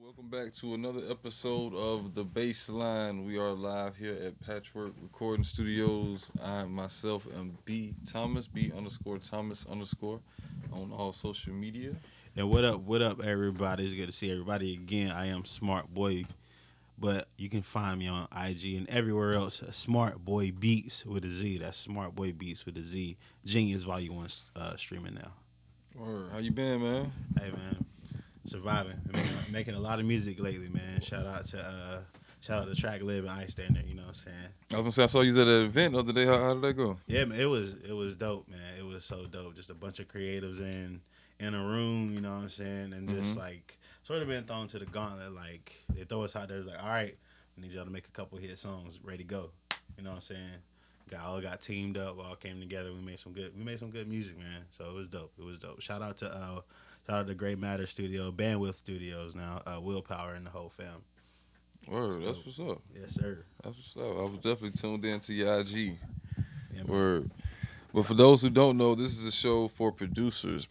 Welcome back to another episode of the Bassline. We are live here at Patchwerk Recording Studios. I myself am B Thomas, B underscore Thomas underscore on all social media. And what up, everybody? It's good to see everybody again. I am Smart Boy, but you can find me on IG and everywhere else. Smart Boy Beatz with a Z. That's Smart Boy Beatz with a Z. Genius Volume 1 streaming now. Word. How you been, man? Hey, man. Surviving. Making a lot of music lately, man. Shout out to Track Live and Ice Standard, you know what I'm saying? I was gonna say I saw you at an event the other day. How did that go? Yeah, man, it was dope, man. It was so dope. Just a bunch of creatives in a room, you know what I'm saying? And just like sort of been thrown to the gauntlet. Like they throw us out there like, all right, I need y'all to make a couple hit songs, ready to go. You know what I'm saying? Got teamed up, all came together. We made some good music, man. So it was dope. Shout out to Great Matter Studio, Bandwidth Studios now, Willpower and the whole fam. Word, that's what's up. Yes, sir. That's what's up. I was definitely tuned in to your IG. Yeah, Word. But for those who don't know, this is a show for producers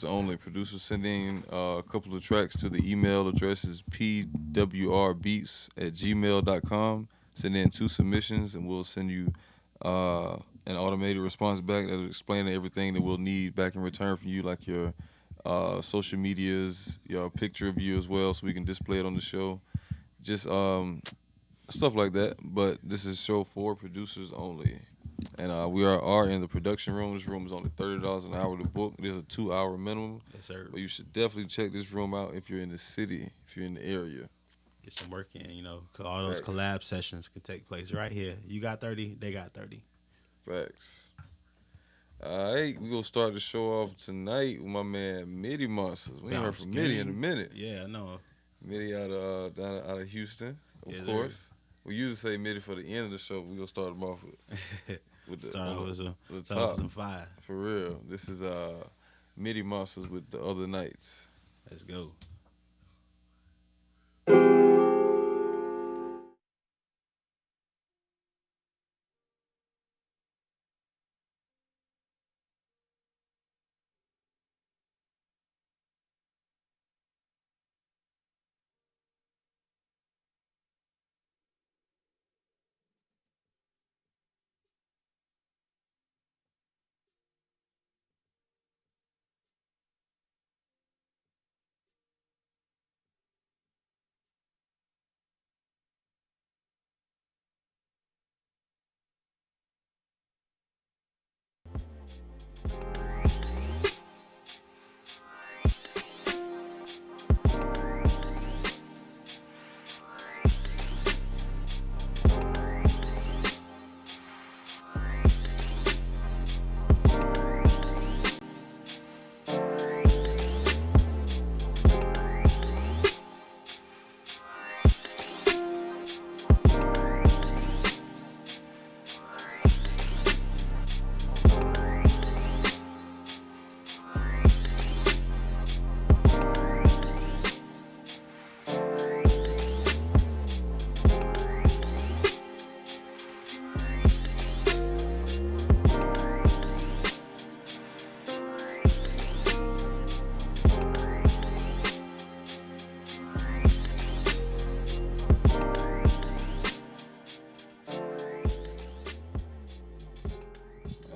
only. Producers sending a couple of tracks to the email address is pwrbeats@gmail.com. Send in 2 submissions, and we'll send you an automated response back that will explain everything that we'll need back in return from you, like your social medias, your picture of you as well, so we can display it on the show. Just stuff like that. But this is a show for producers only. And we are in the production room. This room is only $30 an hour to book. There's a 2-hour minimum. Yes, sir. But you should definitely check this room out if you're in the city, if you're in the area. Get some work in, you know. All those collab sessions can take place right here. You got 30, they got 30. Facts. All right, we're going to start the show off tonight with my man MIDIMonstaz. We ain't heard from Midi in a minute. Yeah, I know. Midi out of Houston, of course. Sir. We usually say Midi for the end of the show, but we're going to start them off with the top. Some fire. For real. This is MIDIMonstaz with The Other Nights. Let's go.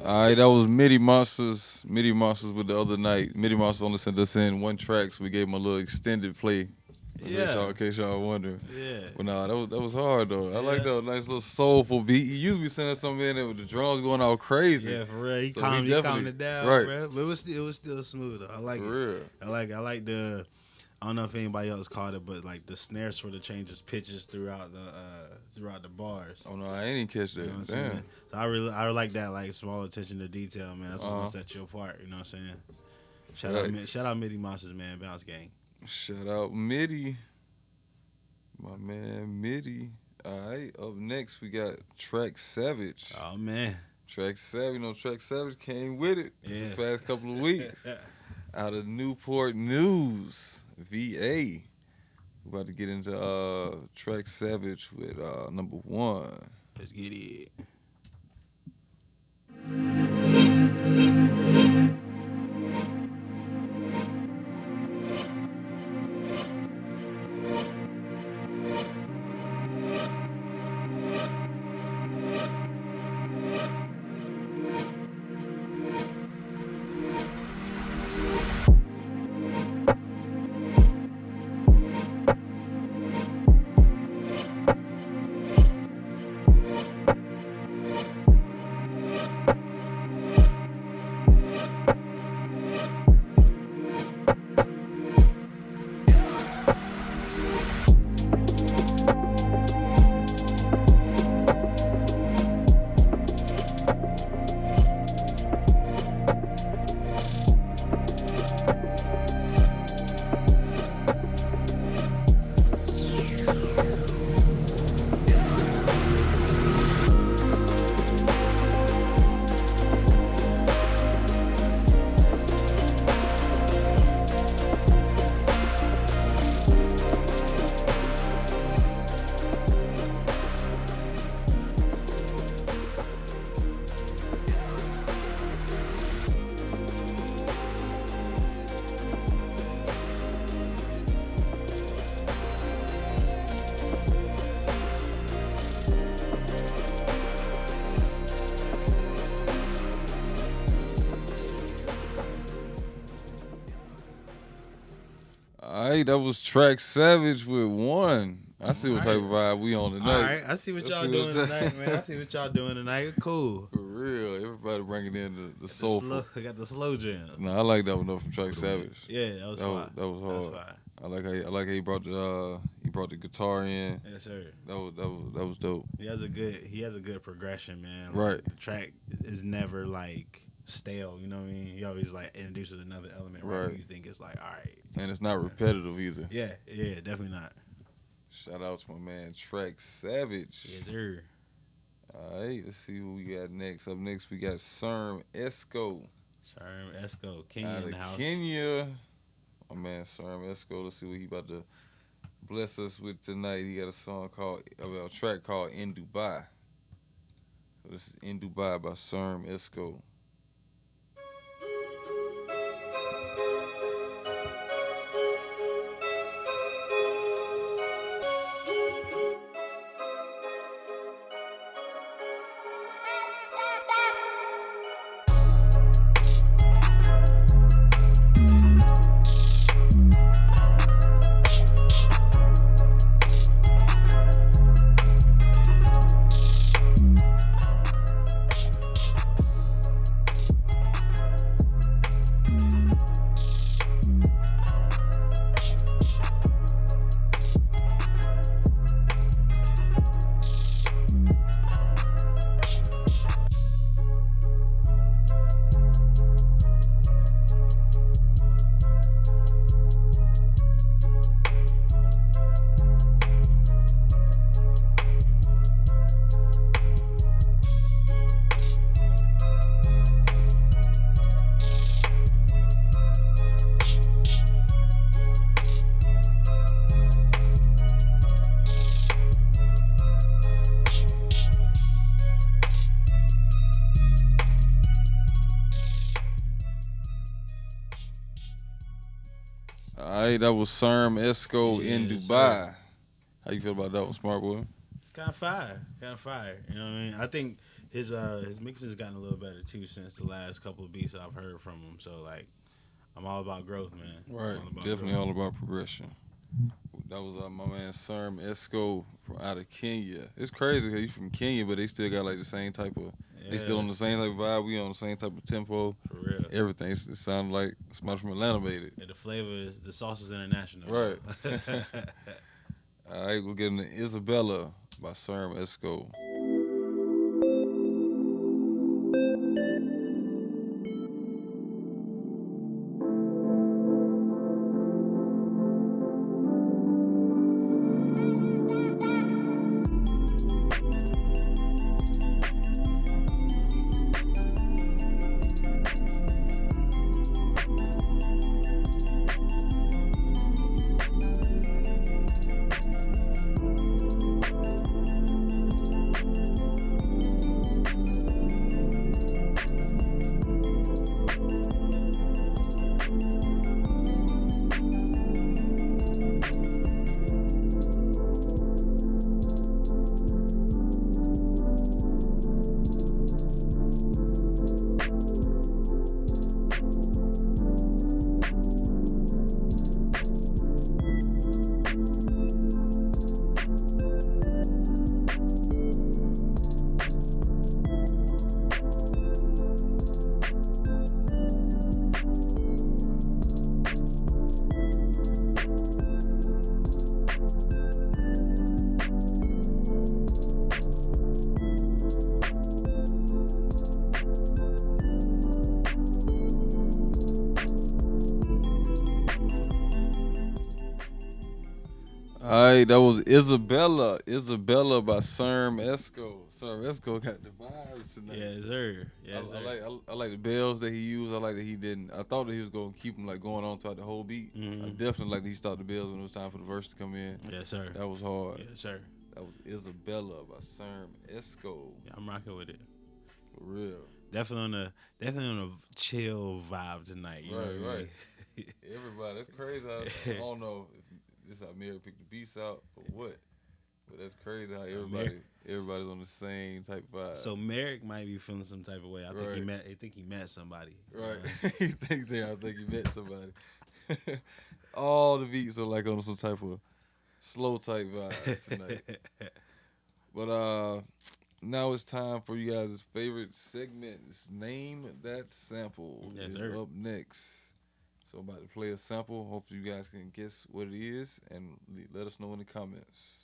All right, that was MIDIMonstaz with The Other Night. MIDIMonstaz only sent us in 1 track, so we gave him a little extended play. In case y'all wonder. Yeah. But nah, that was hard though. I like that nice little soulful beat. He usually be sending something in there with the drums going out crazy. Yeah, for real. He calmed it down, right. Bro. But it was still smooth though. I like for it. Real. I like the. I don't know if anybody else caught it, but like the snare sort of changes pitches throughout the bars. Oh no, I ain't even catch that. You know what Damn. I'm saying? So I like that like small attention to detail, man. That's what's gonna set you apart. You know what I'm saying? Shout out MIDIMonstaz, man. Bounce Gang. Shout out Midi. My man Midi. All right, up next we got Track Savage. Oh man. Track Savage, Track Savage came with it the past couple of weeks. Out of Newport News, VA. We're about to get into Track Savage with number 1. Let's get it. All right, that was Track Savage with One. I see what type of vibe we on tonight. All right, I see what y'all doing tonight, man. I see what y'all doing tonight. Cool. For real, everybody bringing in the soulful. They got the slow jam. No, I like that one though from Track Savage. Yeah, that was fine. That was hard. That was fine. I like how he brought the guitar in. Yes, sir. That was dope. He has a good progression, man. Like, Right. The track is never like stale. You know what I mean? He always like introduces another element. Right. You think it's like, all right. And it's not repetitive either. Yeah, definitely not. Shout out to my man Track Savage. Yes, sir. All right, let's see who we got next. Up next, we got Sirm Esco. Sirm Esco, Kenya out in the of house. Kenya. My man Sirm Esco. Let's see what he about to bless us with tonight. He got a track called In Dubai. So this is In Dubai by Sirm Esco. All right, that was Sirm Esco in Dubai. Sir. How you feel about that one, Smart Boy? It's kind of fire. You know what I mean? I think his mixing's gotten a little better too since the last couple of beats I've heard from him. So like, I'm all about growth, man. Right, definitely all about progression. That was my man Sirm Esco from out of Kenya. It's crazy because he's from Kenya, but they still got like the same type of. Yeah. They still on the same type of vibe. We on the same type of tempo. For real. Everything. It sounded like somebody from Atlanta made it. Yeah, the flavor is the sauce is international. Right. All right, we're getting to Isabella by Sirm Esco. All right, that was Isabella by Sirm Esco. Sirm Esco got the vibes tonight. Yes, sir. Yes, sir. I like the bells that he used. I like that he didn't. I thought that he was gonna keep them like going on throughout the whole beat. Mm-hmm. I definitely like that he stopped the bells when it was time for the verse to come in. Yes, sir. That was hard. Yes, sir. That was Isabella by Sirm Esco. Yeah, I'm rocking with it. For real. Definitely on a chill vibe tonight. You know what I mean? Everybody, that's crazy. I don't know if this how Mary picked the beats out or what, but that's crazy how everybody's on the same type of vibe. So Merrick might be feeling some type of way. I think he met somebody. Right. I think he met somebody. All the beats are like on some type of slow type vibe tonight. But now it's time for you guys' favorite segments. Name That Sample is up next. So I'm about to play a sample. Hopefully you guys can guess what it is and let us know in the comments.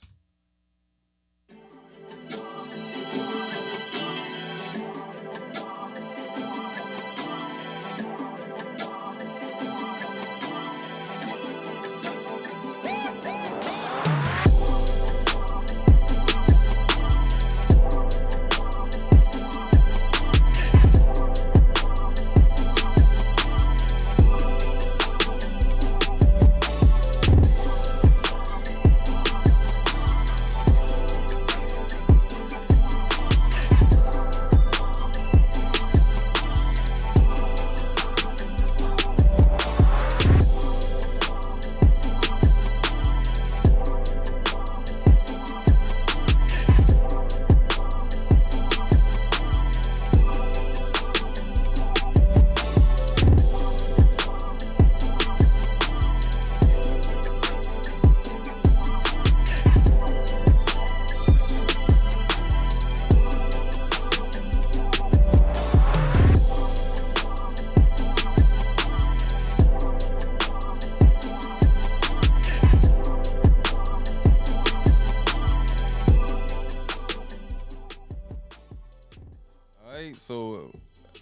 So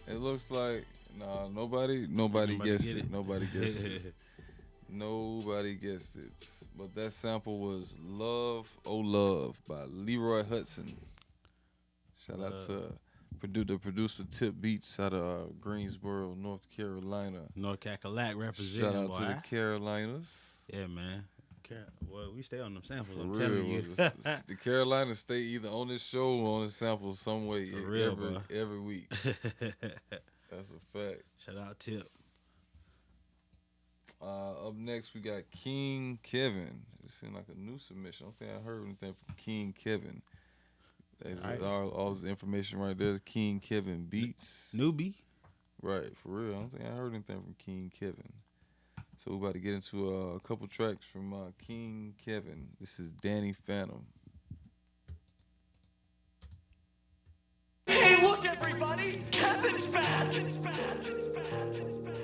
it looks like nobody guessed it. Nobody guessed it. Nobody guessed it. But that sample was "Love Oh Love" by Leroy Hudson. Shout out to the producer Tip Beatz out of Greensboro, North Carolina. North Cackalack representing. Shout out to the Carolinas. Yeah, man. Well, we stay on them samples. For I'm real, telling you. the Carolinas stay either on this show or on the samples some way every week. That's a fact. Shout out Tip. Up next, we got King Kevin. It seemed like a new submission. I don't think I heard anything from King Kevin. All this information right there is King Kevin Beatz. Newbie. Right, for real. I don't think I heard anything from King Kevin. So we're about to get into a couple tracks from King Kevin. This is Danny Phantom. Hey, look, everybody! Kevin's back! Kevin's back! Kevin's back! Kevin's back!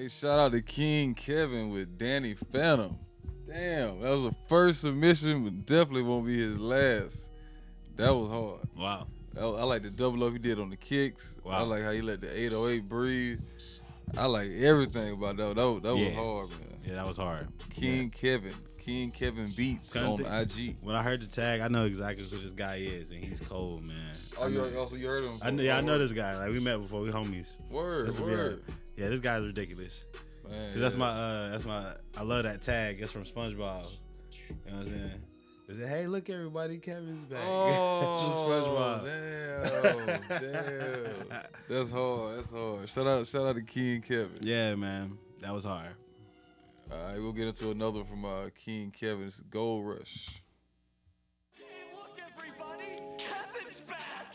Shout out to King Kevin with Danny Phantom. Damn, that was the first submission, but definitely won't be his last. That was hard. Wow. I like the double up he did on the kicks. Wow. I like how he let the 808 breathe. I like everything about that. That was hard, man. Yeah, that was hard. King Kevin Beatz on IG. When I heard the tag, I know exactly who this guy is, and he's cold, man. Oh, you heard him? I know this guy. Like, we met before, we homies. Word. Yeah, this guy's ridiculous. Man, Cause that's my I love that tag. It's from SpongeBob. You know what I'm saying? Is it, hey, look, everybody, Kevin's back. Oh, SpongeBob. damn. That's hard. Shout out to King Kevin. Yeah, man. That was hard. All right, we'll get into another from King Kevin. It's Gold Rush. Hey, look, everybody! Kevin's back!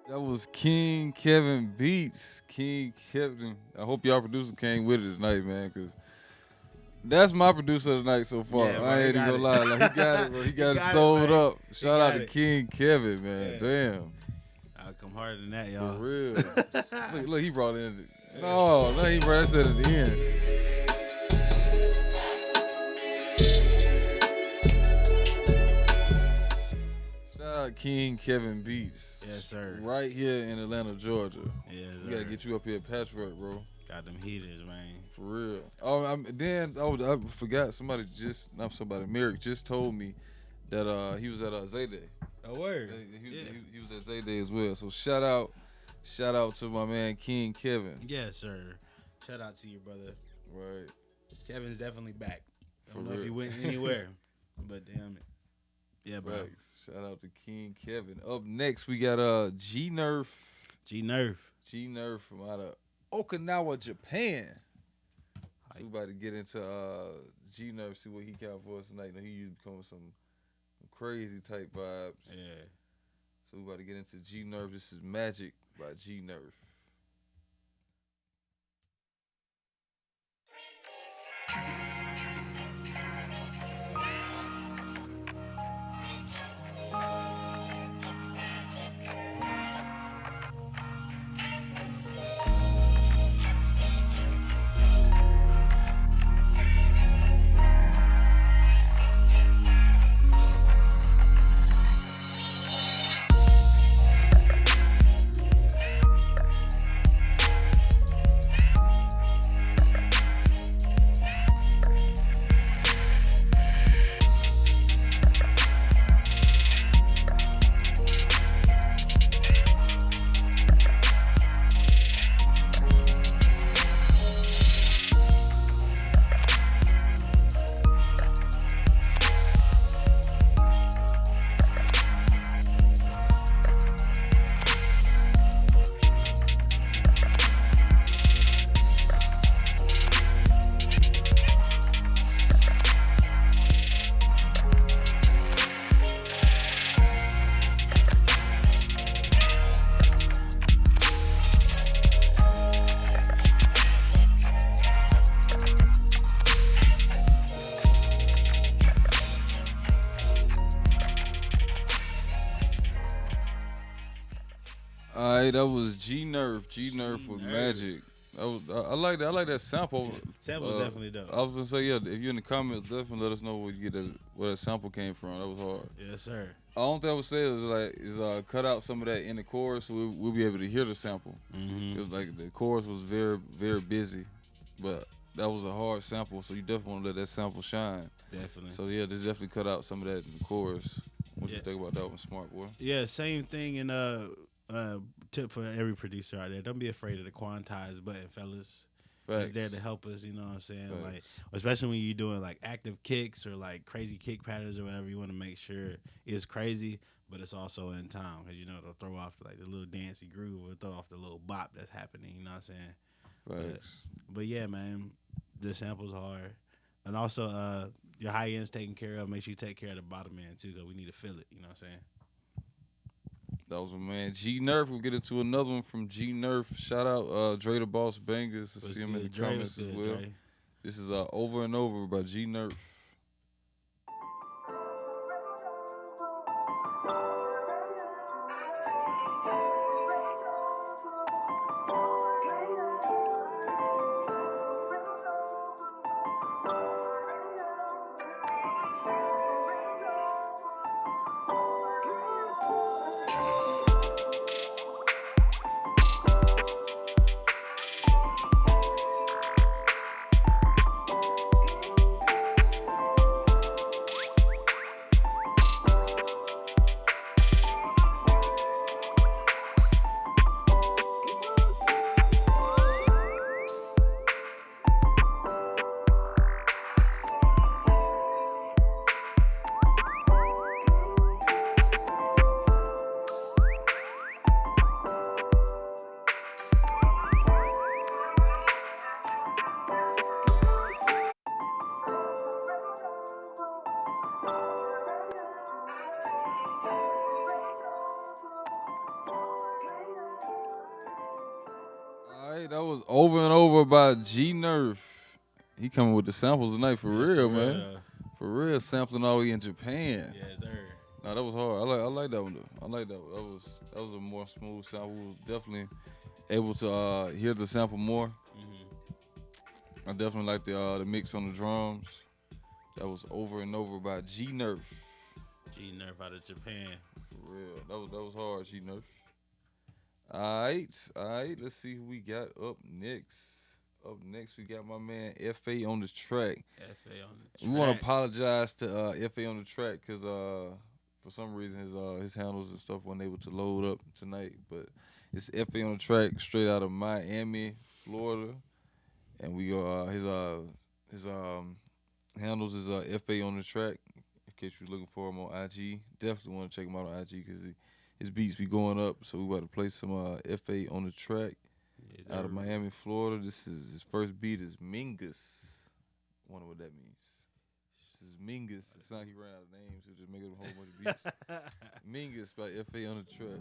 That was King Kevin Beatz. King Kevin. I hope y'all producer came with it tonight, man, because that's my producer tonight so far. Yeah, bro, I ain't even gonna lie. Like, he got it, bro. He got it sold up. Shout out to King Kevin, man. Yeah. Damn. I'll come harder than that, For y'all. real. look, he brought in. No, he brought that at the end. Shout out King Kevin Beatz. Yes, sir. Right here in Atlanta, Georgia. Yes, We gotta get you up here at Patchwerk, bro. Got them heaters, man. For real. Oh, I forgot. Merrick just told me that he was at Zayday. A word. He was at Zayday as well. So shout out to my man King Kevin. Yes, sir. Shout out to you, brother. Right. Kevin's definitely back. I don't For know if he real. went anywhere, but damn it. Yeah, bro. Facts. Shout out to King Kevin. Up next, we got G Nurff. G Nurff. G Nurff from out of Okinawa, Japan. So we about to get into G Nurff, see what he got for us tonight. He used to come with some crazy type vibes. Yeah. So we about to get into G Nurff. This is Magic by G Nurff. All right, that was G Nurff. G Nurff with Magic. I like that. I like that sample. Sample's definitely dope. I was gonna say, yeah. If you're in the comments, definitely let us know where that sample came from. That was hard. Yes, sir. The only thing I would say is cut out some of that in the chorus, so we'll be able to hear the sample. Mm-hmm. It was like the chorus was very, very busy, but that was a hard sample, so you definitely want to let that sample shine. Definitely. So yeah, just definitely cut out some of that in the chorus. What you Yeah. think about that one, smart boy? Yeah, same thing in tip for every producer out there: don't be afraid of the quantize button, fellas. Facts. It's there to help us. You know what I'm saying? Facts. Like, especially when you're doing like active kicks or like crazy kick patterns or whatever. You want to make sure it's crazy, but it's also in time because it'll throw off like the little dancey groove or throw off the little bop that's happening. You know what I'm saying? Facts. But yeah, man, the sample's hard. And also, your high end's taken care of. Make sure you take care of the bottom end too, because we need to feel it. You know what I'm saying? That was my man G Nurff. We'll get into another one from G Nurff. Shout out Dre the Boss Bangers. I see him in the comments as well. Dre? This is Over and Over by G Nurff. Alright, that was Over and Over by G Nurff. He coming with the samples tonight for real, man. For real, sampling all the way in Japan. Yes, sir. Nah, that was hard. I like that one though. I like that one. That was a more smooth sound. We was definitely able to hear the sample more. Mm-hmm. I definitely like the mix on the drums. That was Over and Over by G Nurff. G Nurff out of Japan. For real. That was hard, G Nurff. Alright. Let's see who we got up next. Up next, we got my man Effie on the track. F.A. on the track. We want to apologize to Effie on the track because for some reason his handles and stuff weren't able to load up tonight. But it's Effie on the track, straight out of Miami, Florida, and we go his handles is Effie on the track. In case you're looking for him on IG, definitely want to check him out on IG because his beats be going up. So we about to play some Effie on the track. Yes, Out of sir. Miami, Florida. This is his first beat is Mingus. Wonder what that means. This is Mingus. It's not like he ran out of names. He'll just make up a whole bunch of beats. Mingus by F.A. on the track.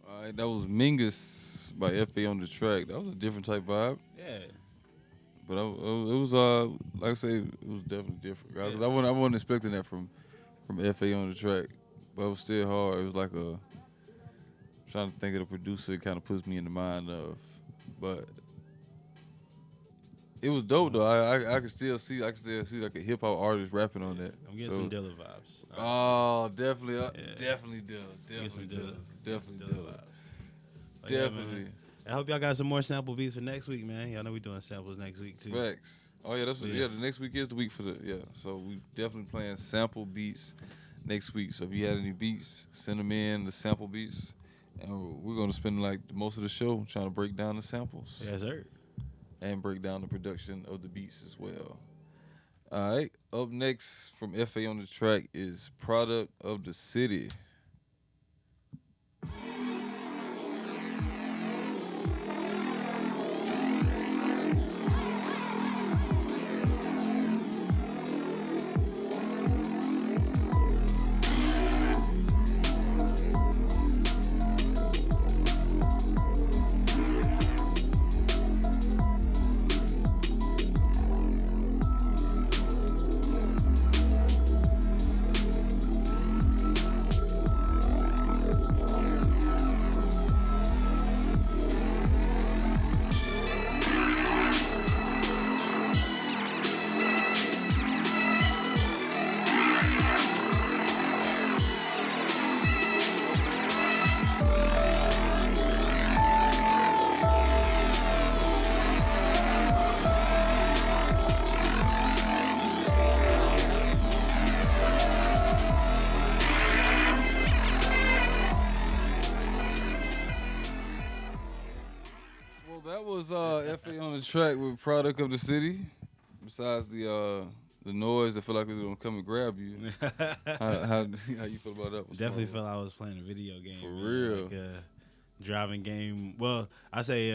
Alright, that was Mingus by F.A. on the track. That was a different type vibe. Yeah. But it was like I say, it was definitely different. Because I wasn't expecting that from F.A. on the track. But it was still hard. It was like trying to think of the producer. It kind of puts me in the mind of. But It was dope though. I can still see like a hip hop artist rapping on that. I'm getting So- some Dilla vibes. Oh, definitely, Yeah. definitely Dilla, Get some definitely Dilla, definitely Dilla Dilla, vibes. But yeah, definitely. man, I hope y'all got some more sample beats for next week, man. Y'all know we doing samples next week too. Facts. Oh yeah, that's what, Yeah. yeah. The next week is the week for the So we definitely playing sample beats next week. So if you had any beats, send them in the sample beats, and we're gonna spend like most of the show trying to break down the samples Yes, sir. and break down the production of the beats as well. All right. Up next from FA on the track is Product of the City. Well, that was FA on the track with Product of the City. Besides the noise, I feel like it's gonna come and grab you. How you feel about that one? Definitely Small? felt I was playing a video game. For man, real. like a driving game. Well, I say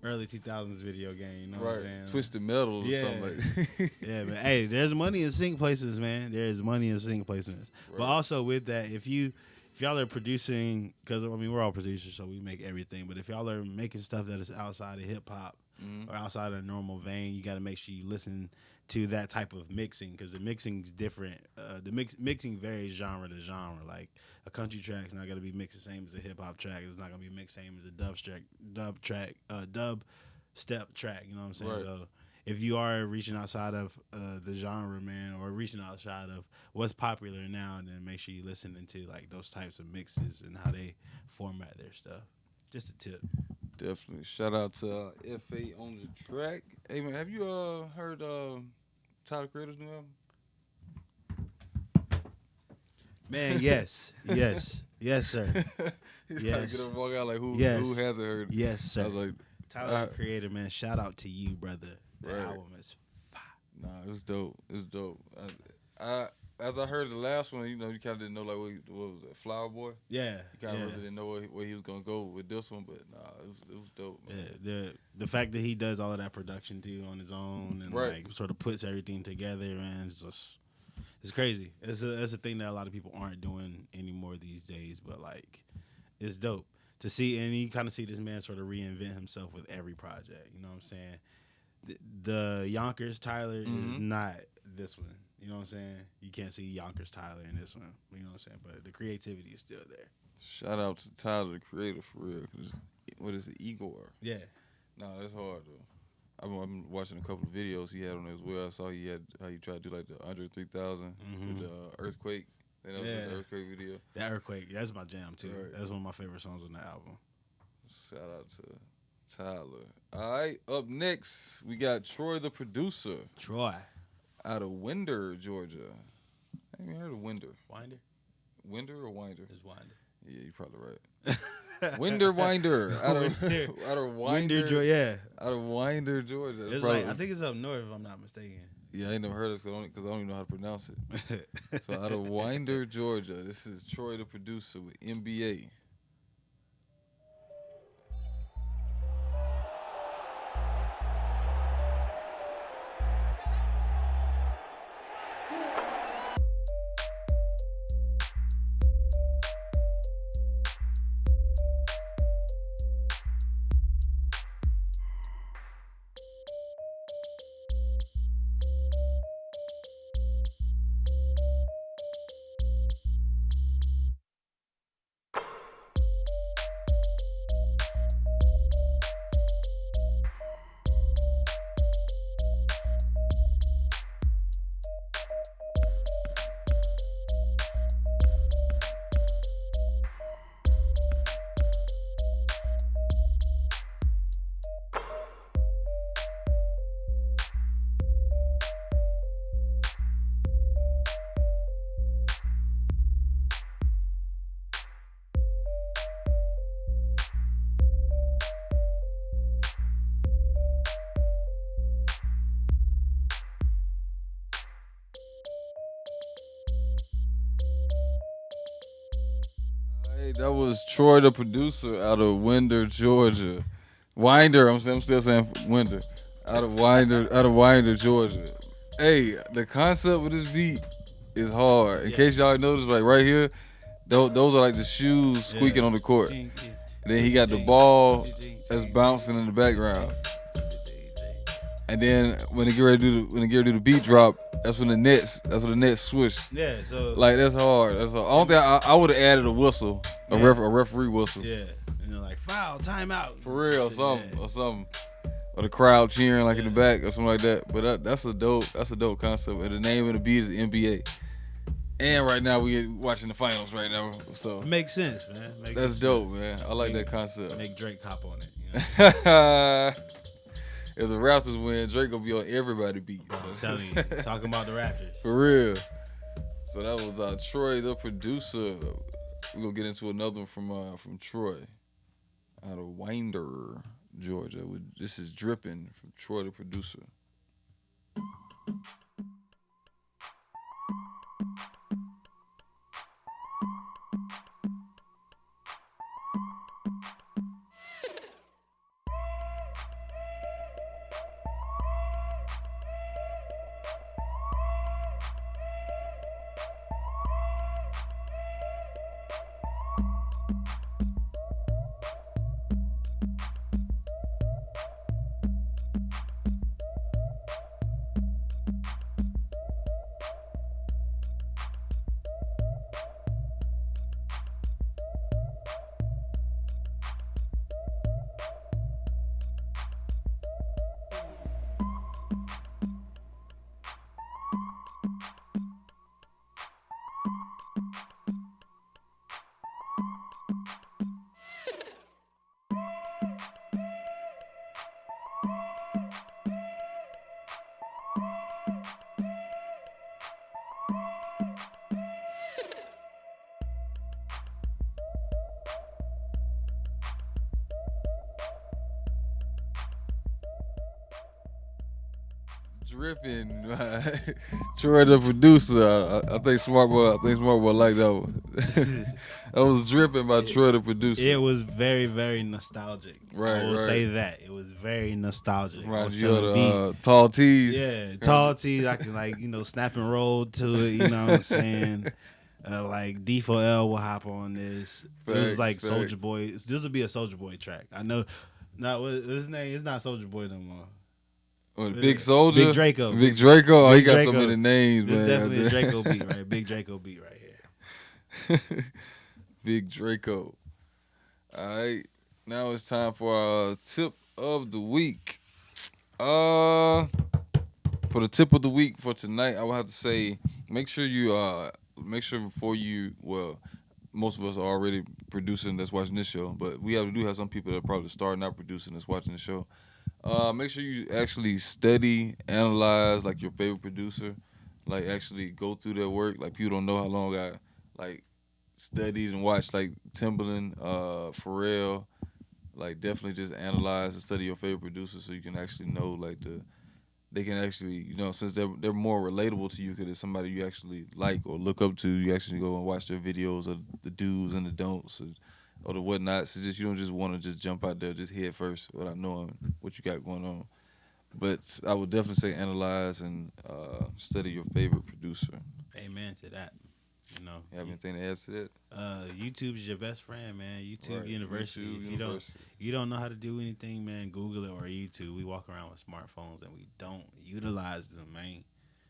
early 2000s video game. You know what I'm Right, saying? Twisted Metal or Yeah. something like. Yeah, man. Hey, there's money in sync placements, man. There is money in sync placements. But Right. also with that, if y'all are producing, because I mean we're all producers, so we make everything. But if y'all are making stuff that is outside of hip hop Mhm. or outside of normal vein, you got to make sure you listen to that type of mixing because the mixing's different. The mixing varies genre to genre. Like a country track's not gonna be mixed the same as a hip hop track. It's not gonna be mixed the same as a dub step track. You know what I'm saying? Right. So if you are reaching outside of the genre, man, or reaching outside of what's popular now, then make sure you listen into like those types of mixes and how they format their stuff. Just a tip. Definitely. Shout out to FA on the track. Hey man, have you heard Tyler Creator's new album? Man, yes, sir. He's Yes. Get up and walk out like who Yes. hasn't heard? Yes, I sir. was like, Tyler the Creator, man. Shout out to you, brother. The Right. album is nah, it's dope. It's dope. I as I heard the last one, you kind of didn't know like what was it, Flower Boy? yeah. You kind of yeah. really didn't know where he was gonna go with this one, but nah, it was dope. Man. Yeah, the fact that he does all of that production too on his own and Right. like sort of puts everything together, man, it's crazy. It's a thing that a lot of people aren't doing anymore these days, but like it's dope to see, and you kind of see this man sort of reinvent himself with every project. You know what I'm saying? The Yonkers Tyler is Mhm. not this one. You know what I'm saying? You can't see Yonkers Tyler in this one. You know what I'm saying? But the creativity is still there. Shout out to Tyler the Creator for real. 'Cause what is it, Igor? Yeah. Nah, that's hard though. I've been watching a couple of videos he had on there as well. I saw he had how he tried to do like the under 3,000 with the earthquake. And that was Yeah. the earthquake video. That Earthquake, that's my jam too. Right. That's one of my favorite songs on the album. Shout out to Tyler. All right, up next we got Troy the Producer Troy. out of Winder, Georgia. I ain't even heard of Winder. Winder? Winder or Winder? Is Winder. Yeah, you're probably right. Winder out of Winder. out of Winder, Winder, yeah. out of Winder, Georgia. That's It's probably- like, I think it's up north if I'm not mistaken. yeah, I ain't never heard of it because I don't even know how to pronounce it. So out of Winder, Georgia, this is Troy the Producer with NBA. Hey, that was Troy, the producer, out of Winder, Georgia. Winder, I'm still saying Winder. Out of Winder, Georgia. Hey, the concept of this beat is hard. In case y'all noticed, like right here, those are like the shoes squeaking on the court. And then he got the ball that's bouncing in the background. And then when they get ready to do the beat drop, that's when the nets switch. Yeah, so like that's hard. That's hard. I don't think I would have added a whistle, a referee whistle. Yeah, and they're like foul, timeout. For real, or something. Or the crowd cheering like in the back or something like that. But that's a dope concept. And the name of the beat is NBA. And right now we watching the finals right now. So makes sense, man. That's dope, man. I like that concept. Make Drake hop on it. You know? If the Raptors win, Drake gonna be on everybody's beat. So. I'm telling you, talking about the Raptors. For real. So that was Troy, the producer. We're gonna get into another one from Troy, out of Winder, Georgia. This is Dripping from Troy, the producer. Dripping, Troy the producer. I think Smart Boy like that one. That was Dripping by Troy the producer. It was very, very nostalgic. Right, I will right. say that. It was very nostalgic. Right, you got the tall tees. Yeah, tall tees. I can snap and roll to it. You know what I'm saying? Like D4L will hop on this. It was like Soulja Boy. This would be a Soulja Boy track. I know. Not what his name. It's not Soulja Boy no more. Big Soldier? Big Draco. Big Draco? Oh, Big he got Draco. so many names, It's man. definitely a Draco beat, right? Big Draco beat right here. Big Draco. All right. Now it's time for our tip of the week. For the tip of the week for tonight, I would have to say make sure before you, well, most of us are already producing that's watching this show, but we do have some people that are probably starting out producing that's watching the show. Make sure you actually study, analyze like your favorite producer, like actually go through their work. Like people don't know how long I like studied and watched like Timbaland, Pharrell. Like definitely just analyze and study your favorite producer so you can actually know like they can actually since they're more relatable to you because it's somebody you actually like or look up to. You actually go and watch their videos of the do's and the don'ts. Or the whatnots. So you don't just want to just jump out there, just head first without knowing what you got going on. But I would definitely say analyze and study your favorite producer. Amen to that. You have anything to add to that? YouTube is your best friend, man. YouTube Right. University. YouTube If University. you don't know how to do anything, man, Google it or YouTube. We walk around with smartphones and we don't utilize them, man.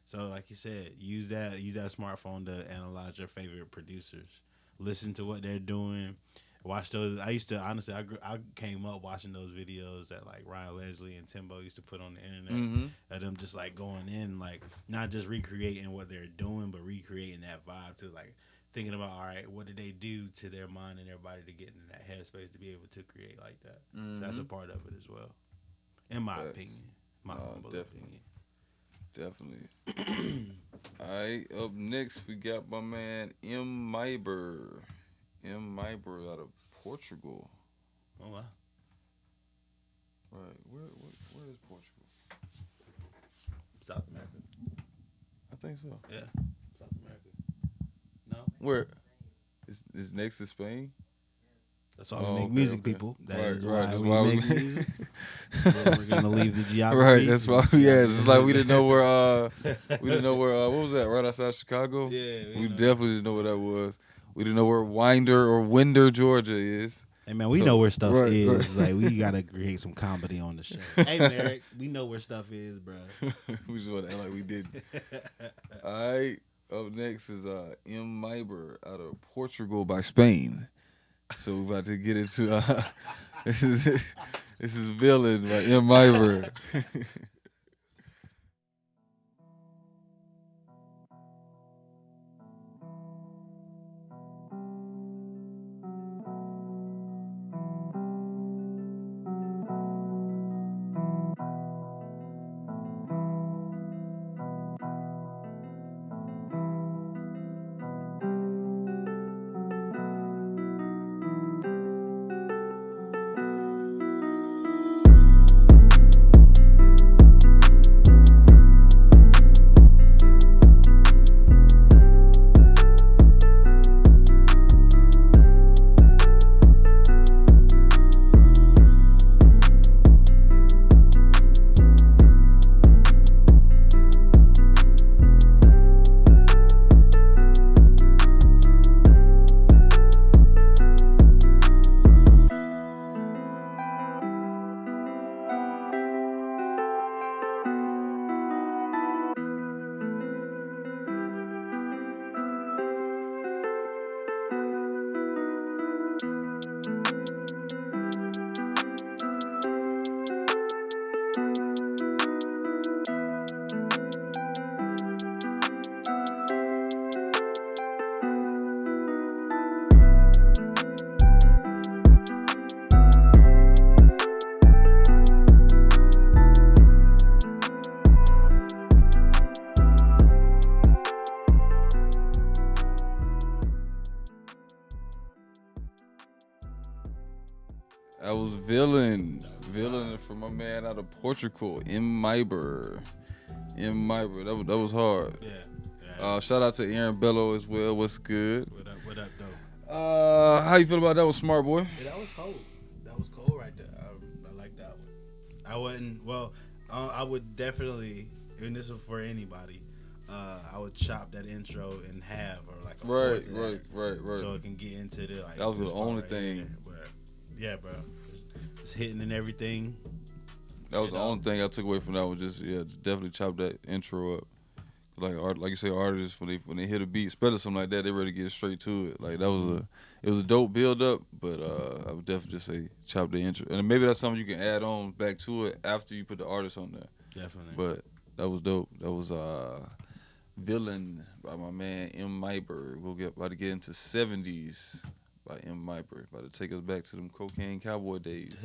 So like you said, use that smartphone to analyze your favorite producers. Listen to what they're doing. Watch those. I used to honestly. I came up watching those videos that like Ryan Leslie and Timbo used to put on the internet. Of them just like going in, like not just recreating what they're doing, but recreating that vibe to like thinking about, all right, what did they do to their mind and their body to get in that headspace to be able to create like that. So that's a part of it as well, in my opinion. My humble opinion. Definitely. All right. Up next, we got my man MMiber. MMiber out of Portugal. Oh wow! Right, where is Portugal? South America. I think so. Yeah, South America. No. Where? Is next to Spain? That's why we Oh, make okay, music, okay. people. That Right, is right, why that's we why we make make- music. We're gonna leave the geography. Right, that's why. Yeah, it's just like we didn't know where. Yeah, We didn't know where. What was that? Right outside Chicago. we know. Definitely didn't know where that was. We didn't know where Winder or Winder, Georgia is. Hey man, we So, know where stuff right, is. right. Like we gotta create some comedy on the show. Hey Merrick, we know where stuff is, bro. We just want to act like we didn't. All right. Up next is MMiber out of Portugal by Spain. So we're about to get into this is Villain by MMiber. That was Villain from my man out of Portugal, MMiber. MMiber, that was hard. Yeah. Shout out to Aaron Bello as well. What's good? What up, though? How you feel about that one, Smart Boy? Yeah, that was cold. That was cold right there. I like that one. I wouldn't. Well, I would definitely, and this is for anybody. I would chop that intro in half or like a Right, fourth of that, right. so it can get into the like. That was this the part only right thing. here. But, yeah, bro. It's hitting and everything. That was the only thing I took away from that one. Just definitely chop that intro up. Like you say, artists when they hit a beat, especially something like that, they ready to get straight to it. Like it was a dope build up, but I would definitely just say chop the intro, and maybe that's something you can add on back to it after you put the artist on there. Definitely. But that was dope. That was Villain by my man MMiber. About to get into 70s by MMiber. About to take us back to them cocaine cowboy days.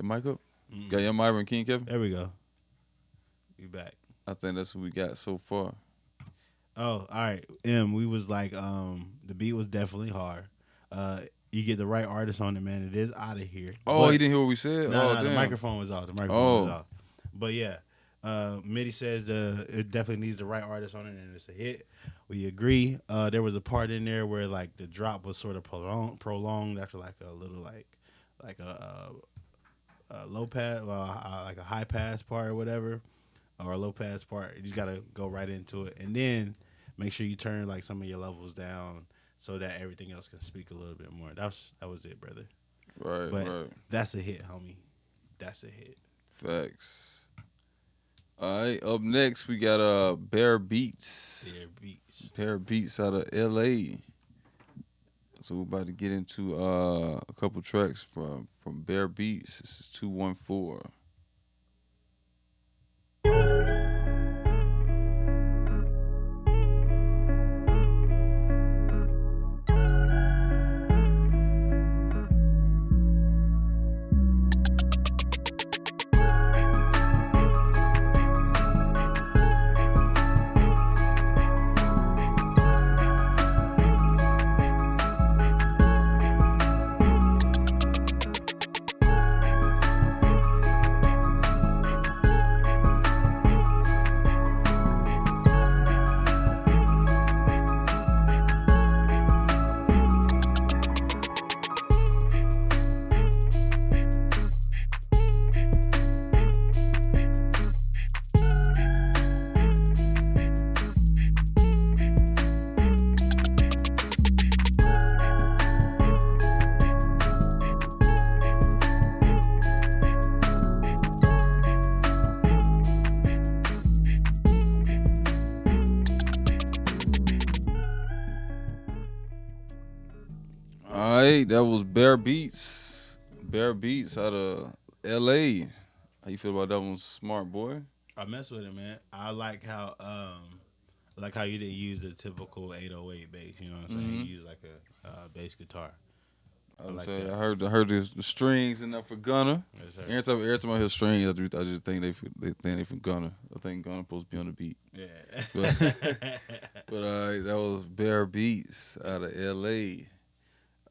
Your mic up? Got MMiber and King Kevin? There we go. We back. I think that's what we got so far. Oh, all right. We was like, the beat was definitely hard. You get the right artist on it, man. It is out of here. Oh, But- he didn't hear what we said? No, Damn. the microphone was off. The microphone was off. But yeah, MIDI says it definitely needs the right artist on it, and it's a hit. We agree. There was a part in there where like the drop was sort of prolonged after like a little like a low pass, like a high pass part or whatever, or a low pass part. You just gotta go right into it, and then make sure you turn like some of your levels down so that everything else can speak a little bit more. That was it, brother. Right, But right. that's a hit, homie. That's a hit. Facts. All right, up next we got Beatz. Yeah, beats. Beatz out of LA. So we're about to get into a couple tracks from Beatz. This is 214. All right, that was Beatz. Beatz out of LA. How you feel about that one, smart boy? I mess with it, man. I like how you didn't use the typical 808 bass. You know what I'm saying? You use like a bass guitar. I like say that. I heard the strings in there for Gunna. Yes, sir. Every time I hear strings, I just think they think they from Gunna. I think Gunna supposed to be on the beat. Yeah. But that was Beatz out of LA.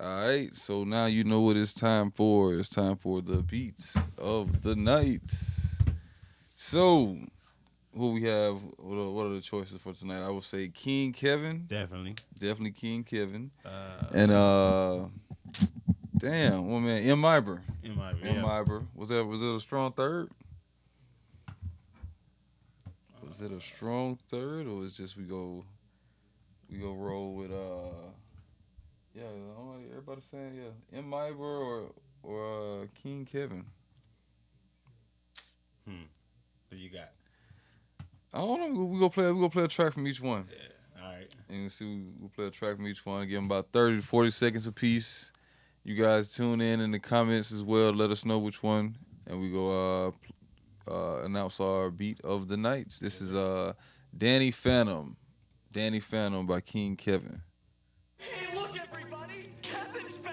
All right, so now you know what it's time for. It's time for the beats of the nights. So, who we have? What are the choices for tonight? I would say King Kevin, Definitely. definitely King Kevin, and damn, one man, MMiber. MMiber. Was it a strong third? Was it a strong third, or is just we go roll with yeah, everybody saying yeah, MMiber or King Kevin. What you got? I don't know. We go play a track from each one. Yeah. All right. And we'll play a track from each one. Give them about 30 to 40 seconds apiece. You guys tune in the comments as well. Let us know which one, and we go announce our beat of the nights. This is Danny Phantom by King Kevin. Hey, look, everybody! Kevin's back!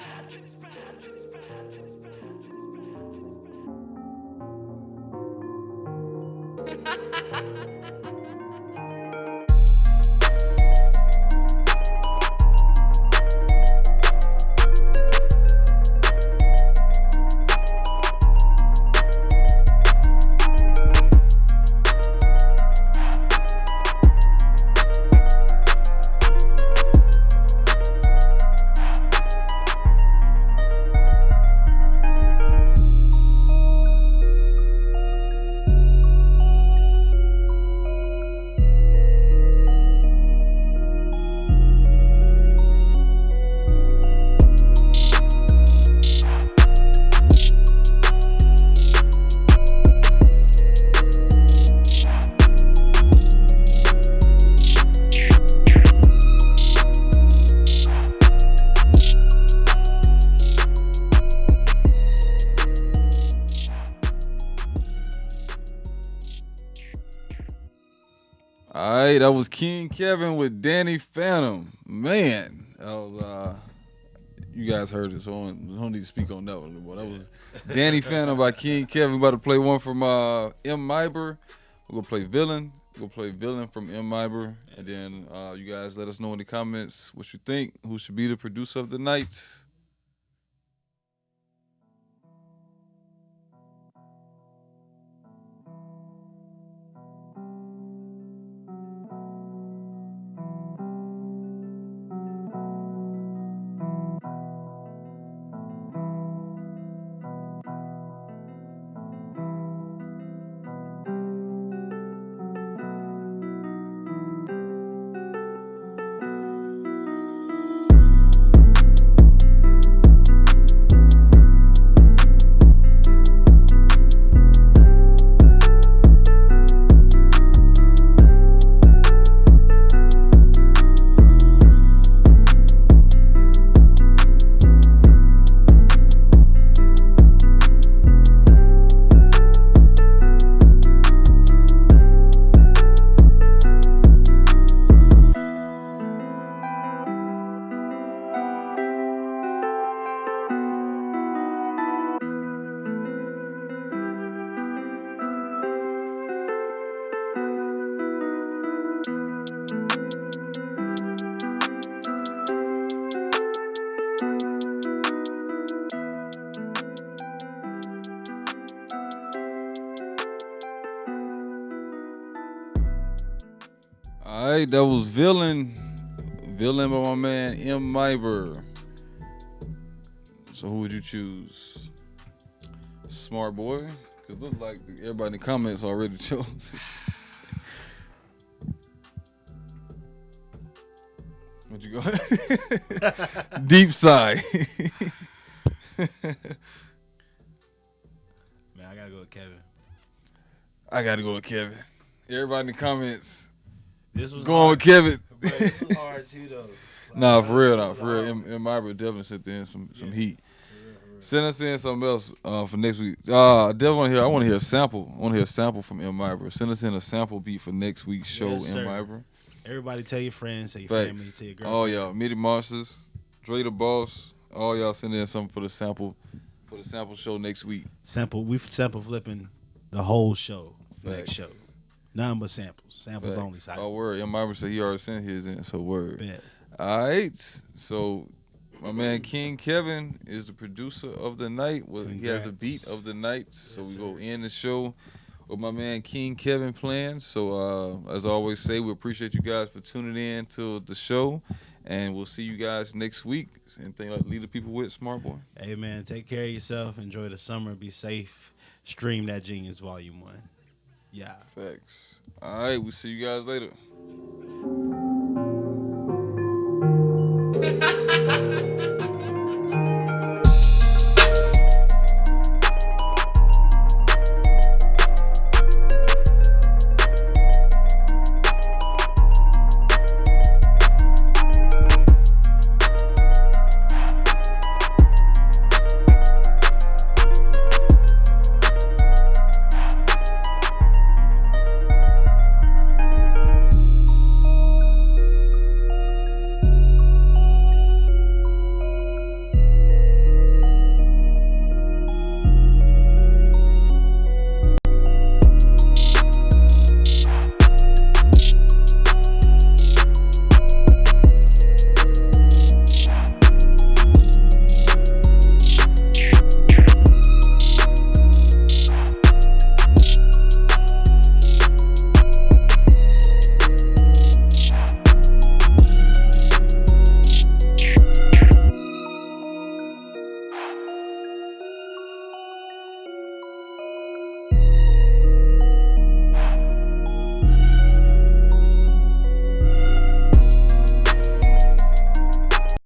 All right, that was King Kevin with Danny Phantom. Man, that was you guys heard it, so I don't need to speak on that one anymore. That was Danny Phantom by King Kevin. We about to play one from MMiber. We're gonna play Villain. We'll play Villain from MMiber, and then you guys let us know in the comments what you think. Who should be the producer of the night? All right, that was Villain by my man MMiber. So who would you choose? Smart Boy? Because look like everybody in the comments already chose. What'd you go? Deep sigh. Man, I gotta go with Kevin. I gotta go with Kevin. Everybody in the comments This was going hard. with Kevin. Bro, this was hard too, though. Like, Nah, for real, this was hard. MMiber definitely sent in some heat. For real. Send us in something else for next week. I want to hear a sample. I want to hear a sample from MMiber. Send us in a sample beat for next week's show, Yes, sir. MMiber. Everybody tell your friends, tell your family, Facts. tell your girlfriend. Oh y'all, MIDIMonstaz, Dre the Boss. All y'all send in something for the sample show next week. We sample flipping the whole show next Facts. show. None but samples. Samples Facts. only. Side. Oh word, MMiber said he already sent his in. So word. Bet. All right, so my man King Kevin is the producer of the night. Well, he has the Congrats. beat of the night. So Yes, we go sir. in the show with my man King Kevin playing. So as I always say, we appreciate you guys for tuning in to the show, and we'll see you guys next week. Anything like leave the people with, Smart Boy? Hey, man, take care of yourself. Enjoy the summer. Be safe. Stream that Genius Volume 1. Yeah. Facts. All right, we'll see you guys later.